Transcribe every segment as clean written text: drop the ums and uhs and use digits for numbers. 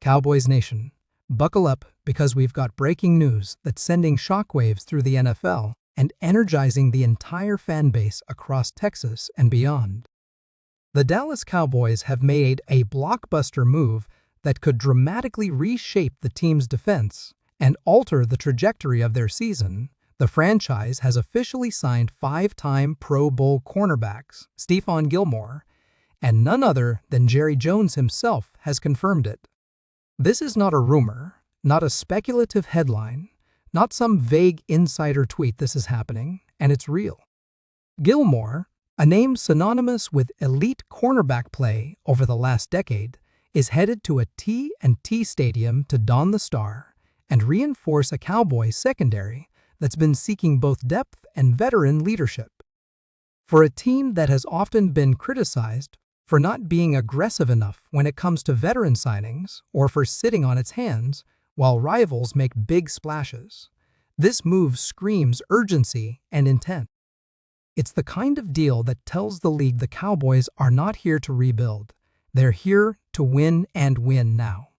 Cowboys Nation, buckle up because we've got breaking news that's sending shockwaves through the NFL and energizing the entire fan base across Texas and beyond. The Dallas Cowboys have made a blockbuster move that could dramatically reshape the team's defense and alter the trajectory of their season. The franchise has officially signed five-time Pro Bowl cornerbacks Stephon Gilmore, and none other than Jerry Jones himself has confirmed it. This is not a rumor, not a speculative headline, not some vague insider tweet. This is happening, and it's real. Gilmore, a name synonymous with elite cornerback play over the last decade, is headed to a T&T Stadium to don the star and reinforce a Cowboys secondary that's been seeking both depth and veteran leadership. For a team that has often been criticized for not being aggressive enough when it comes to veteran signings or for sitting on its hands while rivals make big splashes, this move screams urgency and intent. It's the kind of deal that tells the league the Cowboys are not here to rebuild. They're here to win and win now.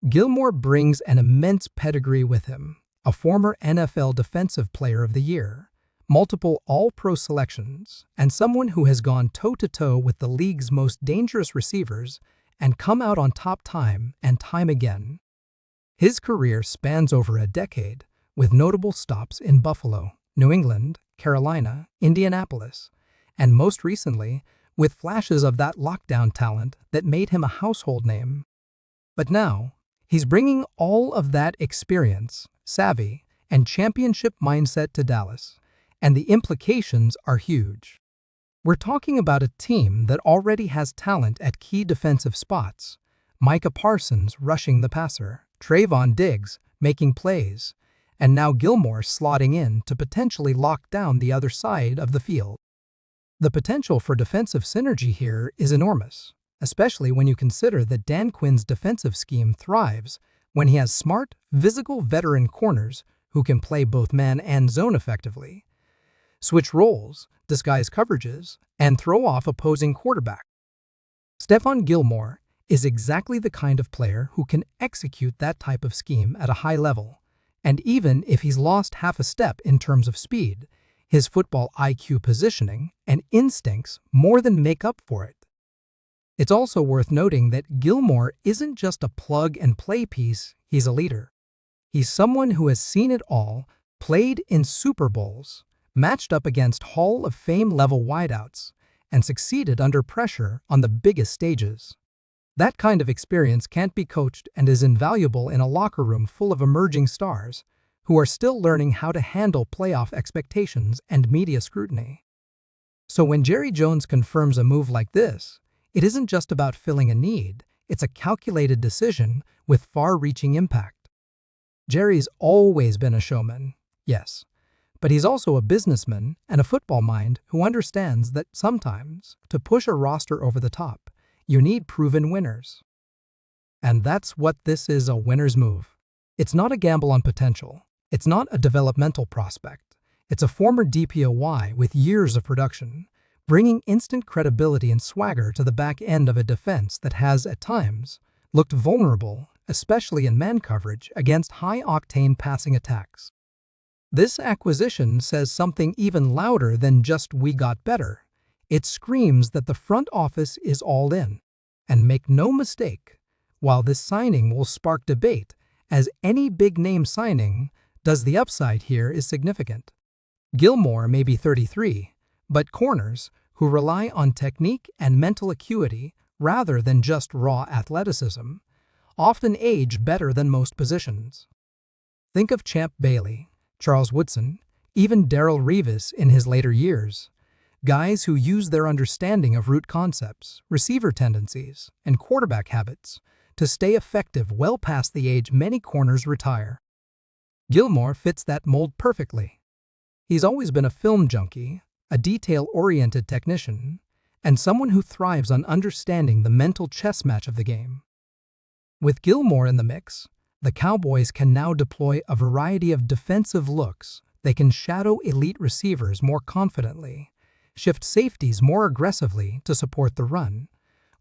Gilmore brings an immense pedigree with him, a former NFL Defensive Player of the Year, multiple All-Pro selections, and someone who has gone toe-to-toe with the league's most dangerous receivers and come out on top time and time again. His career spans over a decade, with notable stops in Buffalo, New England, Carolina, Indianapolis, and most recently, with flashes of that lockdown talent that made him a household name. But now, he's bringing all of that experience, savvy, and championship mindset to Dallas, and the implications are huge. We're talking about a team that already has talent at key defensive spots: Micah Parsons rushing the passer, Trevon Diggs making plays, and now Gilmore slotting in to potentially lock down the other side of the field. The potential for defensive synergy here is enormous, especially when you consider that Dan Quinn's defensive scheme thrives when he has smart, physical veteran corners who can play both man and zone effectively, switch roles, disguise coverages, and throw off opposing quarterbacks. Stephon Gilmore is exactly the kind of player who can execute that type of scheme at a high level, and even if he's lost half a step in terms of speed, his football IQ, positioning, and instincts more than make up for it. It's also worth noting that Gilmore isn't just a plug-and-play piece, he's a leader. He's someone who has seen it all, played in Super Bowls, matched up against Hall of Fame-level wideouts, and succeeded under pressure on the biggest stages. That kind of experience can't be coached and is invaluable in a locker room full of emerging stars who are still learning how to handle playoff expectations and media scrutiny. So when Jerry Jones confirms a move like this, it isn't just about filling a need, it's a calculated decision with far-reaching impact. Jerry's always been a showman, yes, but he's also a businessman and a football mind who understands that sometimes, to push a roster over the top, you need proven winners. And that's what this is: a winner's move. It's not a gamble on potential. It's not a developmental prospect. It's a former DPOY with years of production, bringing instant credibility and swagger to the back end of a defense that has, at times, looked vulnerable, especially in man coverage against high-octane passing attacks. This acquisition says something even louder than just "we got better." It screams that the front office is all in. And make no mistake, while this signing will spark debate, as any big-name signing does, the upside here is significant. Gilmore may be 33, but corners who rely on technique and mental acuity rather than just raw athleticism often age better than most positions. Think of Champ Bailey, Charles Woodson, even Darrelle Revis in his later years. Guys who use their understanding of route concepts, receiver tendencies, and quarterback habits to stay effective well past the age many corners retire. Gilmore fits that mold perfectly. He's always been a film junkie, a detail-oriented technician, and someone who thrives on understanding the mental chess match of the game. With Gilmore in the mix, the Cowboys can now deploy a variety of defensive looks. They can shadow elite receivers more confidently, shift safeties more aggressively to support the run,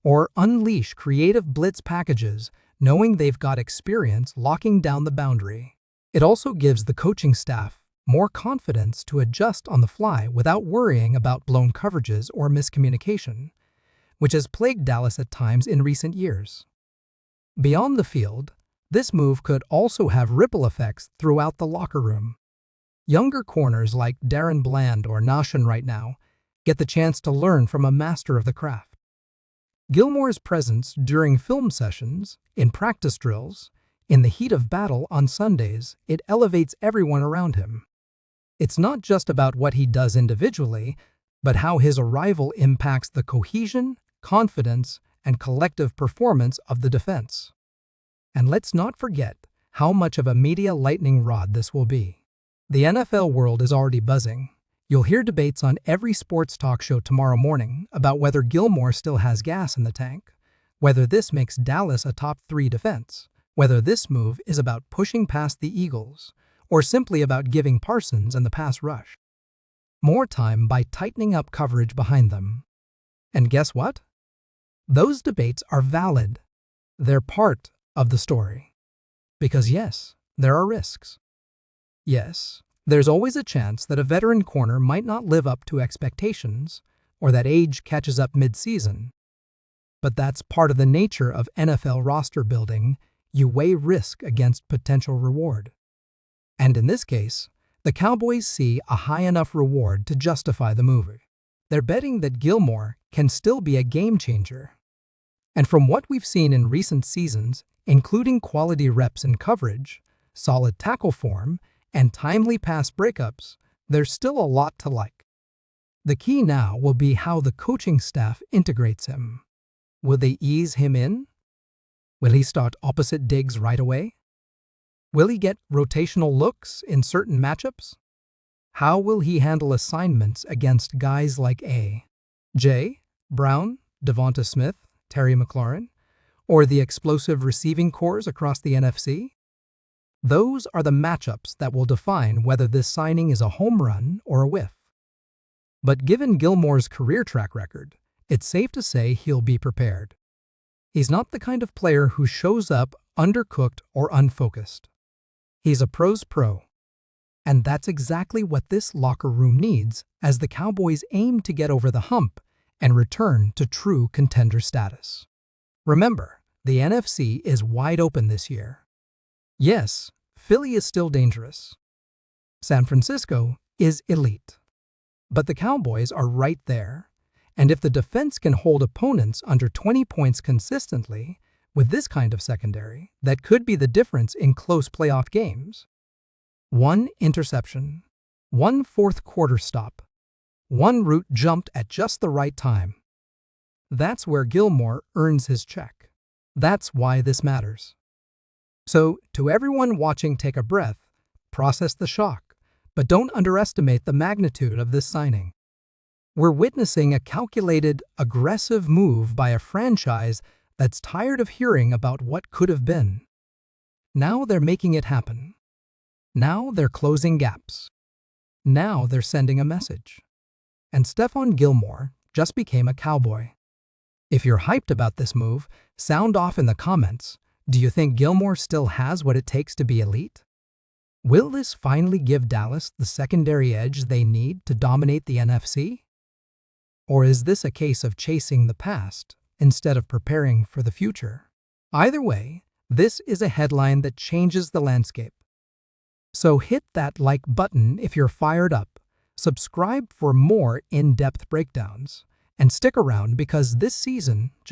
or unleash creative blitz packages knowing they've got experience locking down the boundary. It also gives the coaching staff more confidence to adjust on the fly without worrying about blown coverages or miscommunication, which has plagued Dallas at times in recent years. Beyond the field, this move could also have ripple effects throughout the locker room. Younger corners like Darren Bland or Nashan right now get the chance to learn from a master of the craft. Gilmore's presence during film sessions, in practice drills, in the heat of battle on Sundays, it elevates everyone around him. It's not just about what he does individually, but how his arrival impacts the cohesion, confidence, and collective performance of the defense. And let's not forget how much of a media lightning rod this will be. The NFL world is already buzzing. You'll hear debates on every sports talk show tomorrow morning about whether Gilmore still has gas in the tank, whether this makes Dallas a top 3 defense, whether this move is about pushing past the Eagles, or simply about giving Parsons and the pass rush more time by tightening up coverage behind them. And guess what? Those debates are valid. They're part of the story. Because yes, there are risks. Yes, there's always a chance that a veteran corner might not live up to expectations or that age catches up mid-season. But that's part of the nature of NFL roster building. You weigh risk against potential reward. And in this case, the Cowboys see a high enough reward to justify the move. They're betting that Gilmore can still be a game changer. And from what we've seen in recent seasons, including quality reps and coverage, solid tackle form, and timely pass breakups, there's still a lot to like. The key now will be how the coaching staff integrates him. Will they ease him in? Will he start opposite Diggs right away? Will he get rotational looks in certain matchups? How will he handle assignments against guys like A.J. Brown, Devonta Smith, Terry McLaurin, or the explosive receiving corps across the NFC? Those are the matchups that will define whether this signing is a home run or a whiff. But given Gilmore's career track record, it's safe to say he'll be prepared. He's not the kind of player who shows up undercooked or unfocused. He's a pro's pro. And that's exactly what this locker room needs as the Cowboys aim to get over the hump and return to true contender status. Remember, the NFC is wide open this year. Yes, Philly is still dangerous. San Francisco is elite. But the Cowboys are right there. And if the defense can hold opponents under 20 points consistently, with this kind of secondary, that could be the difference in close playoff games. One interception, one fourth quarter stop, one route jumped at just the right time. That's where Gilmore earns his check. That's why this matters. So, to everyone watching, take a breath, process the shock, but don't underestimate the magnitude of this signing. We're witnessing a calculated, aggressive move by a franchise that's tired of hearing about what could have been. Now they're making it happen. Now they're closing gaps. Now they're sending a message. And Stephon Gilmore just became a Cowboy. If you're hyped about this move, sound off in the comments. Do you think Gilmore still has what it takes to be elite? Will this finally give Dallas the secondary edge they need to dominate the NFC? Or is this a case of chasing the past instead of preparing for the future? Either way, this is a headline that changes the landscape. So hit that like button if you're fired up, subscribe for more in-depth breakdowns, and stick around because this season just